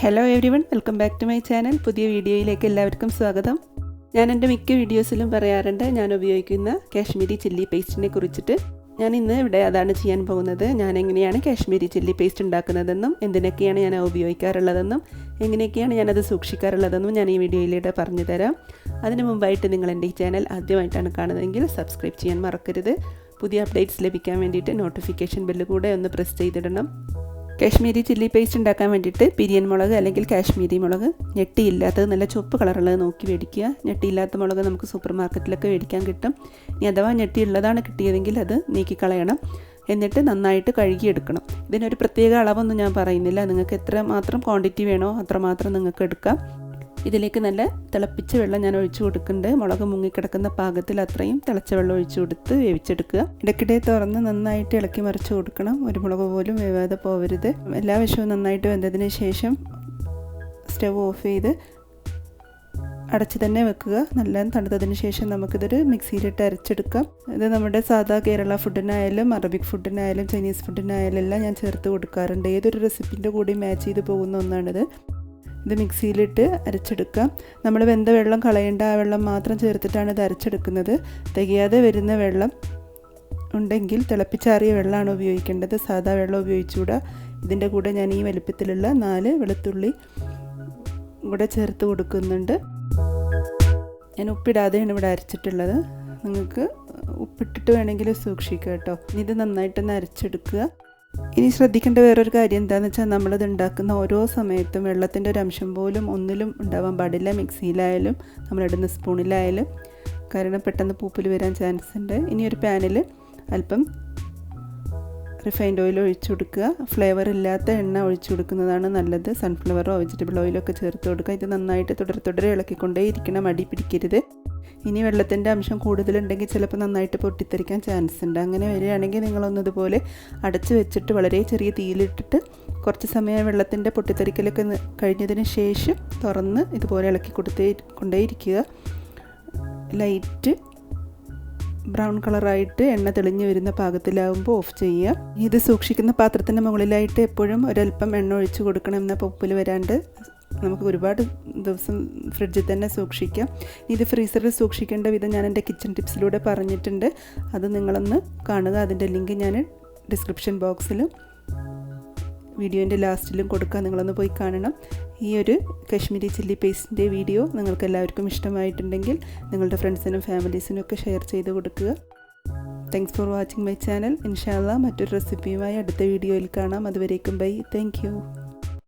Hello everyone, welcome back to my channel. പുതിയ വീഡിയോയിലേക്ക് എല്ലാവർക്കും സ്വാഗതം. ഞാൻ എൻ്റെ മിക്ക വീഡിയോസിലും പറയാറുണ്ട് ഞാൻ ഉപയോഗിക്കുന്ന കാശ്മീരി ചില്ലി പേസ്റ്റിനെ കുറിച്ചിട്ട്. ഞാൻ ഇന്ന് ഇവിടെ അതാണ് ചെയ്യാൻ പോകുന്നത്. ഞാൻ എങ്ങനെയാണ് കാശ്മീരി ചില്ലി പേസ്റ്റ് ഉണ്ടാക്കുന്നതെന്നും എന്തിനൊക്കെയാണ് ഞാൻ ഉപയോഗിക്കാറുള്ളതെന്നും എങ്ങനെയൊക്കെയാണ് ഞാനത് സൂക്ഷിക്കാറുള്ളതെന്നും ഞാൻ ഈ വീഡിയോയിലൂടെ പറഞ്ഞു തരാം. അതിന് മുമ്പായിട്ട് നിങ്ങൾ എൻ്റെ ഈ ചാനൽ ആദ്യമായിട്ടാണ് കാണുന്നതെങ്കിൽ സബ്സ്ക്രൈബ് ചെയ്യാൻ മറക്കരുത്. പുതിയ അപ്ഡേറ്റ്സ് ലഭിക്കാൻ വേണ്ടിയിട്ട് നോട്ടിഫിക്കേഷൻ ബെല്ല് കൂടെ ഒന്ന് പ്രസ് ചെയ്തിടണം. കാശ്മീരി ചില്ലി പേസ്റ്റ് ഉണ്ടാക്കാൻ വേണ്ടിയിട്ട് പിരിയൻ മുളക് അല്ലെങ്കിൽ കാശ്മീരി മുളക് ഞെട്ടിയില്ലാത്തത് നല്ല ചുവപ്പ് കളറുള്ളത് നോക്കി മേടിക്കുക. ഞെട്ടിയില്ലാത്ത മുളക് നമുക്ക് സൂപ്പർ മാർക്കറ്റിലൊക്കെ മേടിക്കാൻ കിട്ടും. ഇനി അഥവാ ഞെട്ടിയുള്ളതാണ് കിട്ടിയതെങ്കിൽ അത് നീക്കിക്കളയണം. എന്നിട്ട് നന്നായിട്ട് കഴുകിയെടുക്കണം. ഇതിനൊരു പ്രത്യേക അളവൊന്നും ഞാൻ പറയുന്നില്ല. നിങ്ങൾക്ക് എത്ര മാത്രം ക്വാണ്ടിറ്റി വേണോ അത്രമാത്രം നിങ്ങൾക്ക് എടുക്കാം. ഇതിലേക്ക് നല്ല തിളപ്പിച്ച വെള്ളം ഞാൻ ഒഴിച്ചു കൊടുക്കുന്നുണ്ട്. മുളക് മുങ്ങിക്കിടക്കുന്ന പാകത്തിൽ അത്രയും തിളച്ച വെള്ളം ഒഴിച്ചു കൊടുത്ത് വേവിച്ചെടുക്കുക. ഇടയ്ക്കിടെ തുറന്ന് നന്നായിട്ട് ഇളക്കി മറിച്ച് കൊടുക്കണം. ഒരു മുളക് പോലും വേവാതെ പോവരുത്. എല്ലാ വശവും നന്നായിട്ട് വെന്തതിന് ശേഷം സ്റ്റവ് ഓഫ് ചെയ്ത് അടച്ച് തന്നെ വെക്കുക. നല്ല തണുത്തതിന് ശേഷം നമുക്കിതൊരു മിക്സിയിലിട്ട് അരച്ചെടുക്കാം. ഇത് നമ്മുടെ സാധാ കേരള ഫുഡിനായാലും അറബിക് ഫുഡിനായാലും ചൈനീസ് ഫുഡിനായാലും എല്ലാം ഞാൻ ചേർത്ത് കൊടുക്കാറുണ്ട്. ഏതൊരു റെസിപ്പിൻ്റെ കൂടി മാച്ച് ചെയ്ത് പോകുന്ന ഒന്നാണിത്. ഇത് മിക്സിയിലിട്ട് അരച്ചെടുക്കാം. നമ്മൾ വെന്ത വെള്ളം കളയേണ്ട, ആ വെള്ളം മാത്രം ചേർത്തിട്ടാണ് ഇത് അരച്ചെടുക്കുന്നത്. തികയാതെ വരുന്ന വെള്ളം ഉണ്ടെങ്കിൽ തിളപ്പിച്ചാറിയ വെള്ളമാണ് ഉപയോഗിക്കേണ്ടത്. സാധാ വെള്ളം ഉപയോഗിച്ചുകൂടാ. ഇതിൻ്റെ കൂടെ ഞാൻ ഈ വലിപ്പത്തിലുള്ള 4 വെളുത്തുള്ളി കൂടെ ചേർത്ത് കൊടുക്കുന്നുണ്ട്. ഞാൻ ഉപ്പിടാതെയാണ് ഇവിടെ അരച്ചിട്ടുള്ളത്. നിങ്ങൾക്ക് ഉപ്പിട്ടിട്ട് വേണമെങ്കിൽ സൂക്ഷിക്കുക കേട്ടോ. ഇത് നന്നായിട്ടൊന്ന് അരച്ചെടുക്കുക. ഇനി ശ്രദ്ധിക്കേണ്ട വേറൊരു കാര്യം എന്താണെന്ന് വെച്ചാൽ നമ്മളിത് ഉണ്ടാക്കുന്ന ഓരോ സമയത്തും വെള്ളത്തിൻ്റെ ഒരു അംശം പോലും ഒന്നിലും ഉണ്ടാവാൻ പാടില്ല. മിക്സിയിലായാലും നമ്മളിടുന്ന സ്പൂണിലായാലും, കാരണം പെട്ടെന്ന് പൂപ്പിൽ വരാൻ ചാൻസ് ഉണ്ട്. ഇനി ഒരു പാനിൽ അല്പം റിഫൈൻഡ് ഓയിൽ ഒഴിച്ചു കൊടുക്കുക. ഫ്ലേവർ ഇല്ലാത്ത എണ്ണ ഒഴിച്ചു കൊടുക്കുന്നതാണ് നല്ലത്. സൺഫ്ലവറോ വെജിറ്റബിൾ ഓയിലോ ഒക്കെ ചേർത്ത് കൊടുക്കുക. ഇത് നന്നായിട്ട് തുടരെ ഇളക്കിക്കൊണ്ടേ ഇരിക്കണം, അടി പിടിക്കരുത്. ഇനി വെള്ളത്തിൻ്റെ അംശം കൂടുതലുണ്ടെങ്കിൽ ചിലപ്പോൾ നന്നായിട്ട് പൊട്ടിത്തെറിക്കാൻ ചാൻസ് ഉണ്ട്. അങ്ങനെ വരികയാണെങ്കിൽ നിങ്ങളൊന്നിതുപോലെ അടച്ച് വെച്ചിട്ട് വളരെ ചെറിയ തീയിലിട്ടിട്ട് കുറച്ച് സമയം വെള്ളത്തിൻ്റെ പൊട്ടിത്തെറിക്കലൊക്കെ കഴിഞ്ഞതിന് ശേഷം തുറന്ന് ഇതുപോലെ ഇളക്കി കൊണ്ടേയിരിക്കുക. ലൈറ്റ് ബ്രൗൺ കളറായിട്ട് എണ്ണ തെളിഞ്ഞ് വരുന്ന പാകത്തിലാവുമ്പോൾ ഓഫ് ചെയ്യുക. ഇത് സൂക്ഷിക്കുന്ന പാത്രത്തിൻ്റെ മുകളിലായിട്ട് എപ്പോഴും ഒരല്പം എണ്ണ ഒഴിച്ച് കൊടുക്കണം. എന്നാൽ പൊപ്പിൽ വരാണ്ട് നമുക്ക് ഒരുപാട് ദിവസം ഫ്രിഡ്ജിൽ തന്നെ സൂക്ഷിക്കാം. ഇത് ഫ്രീസറിൽ സൂക്ഷിക്കേണ്ട വിധം ഞാൻ എൻ്റെ കിച്ചൺ ടിപ്സിലൂടെ പറഞ്ഞിട്ടുണ്ട്. അത് നിങ്ങളൊന്ന് കാണുക. അതിൻ്റെ ലിങ്ക് ഞാൻ ഡിസ്ക്രിപ്ഷൻ ബോക്സിലും വീഡിയോൻ്റെ ലാസ്റ്റിലും കൊടുക്കുക. നിങ്ങളൊന്ന് പോയി കാണണം. ഈ ഒരു കാശ്മീരി ചില്ലി പേസ്റ്റിൻ്റെ വീഡിയോ നിങ്ങൾക്ക് എല്ലാവർക്കും ഇഷ്ടമായിട്ടുണ്ടെങ്കിൽ നിങ്ങളുടെ ഫ്രണ്ട്സിനും ഫാമിലീസിനും ഒക്കെ ഷെയർ ചെയ്ത് കൊടുക്കുക. Thanks for watching my channel. ഇൻഷാ അല്ലാഹ് മറ്റൊരു റെസിപ്പിയുമായി അടുത്ത വീഡിയോയിൽ കാണാം. അതുവരേക്കും ബൈ. Thank you.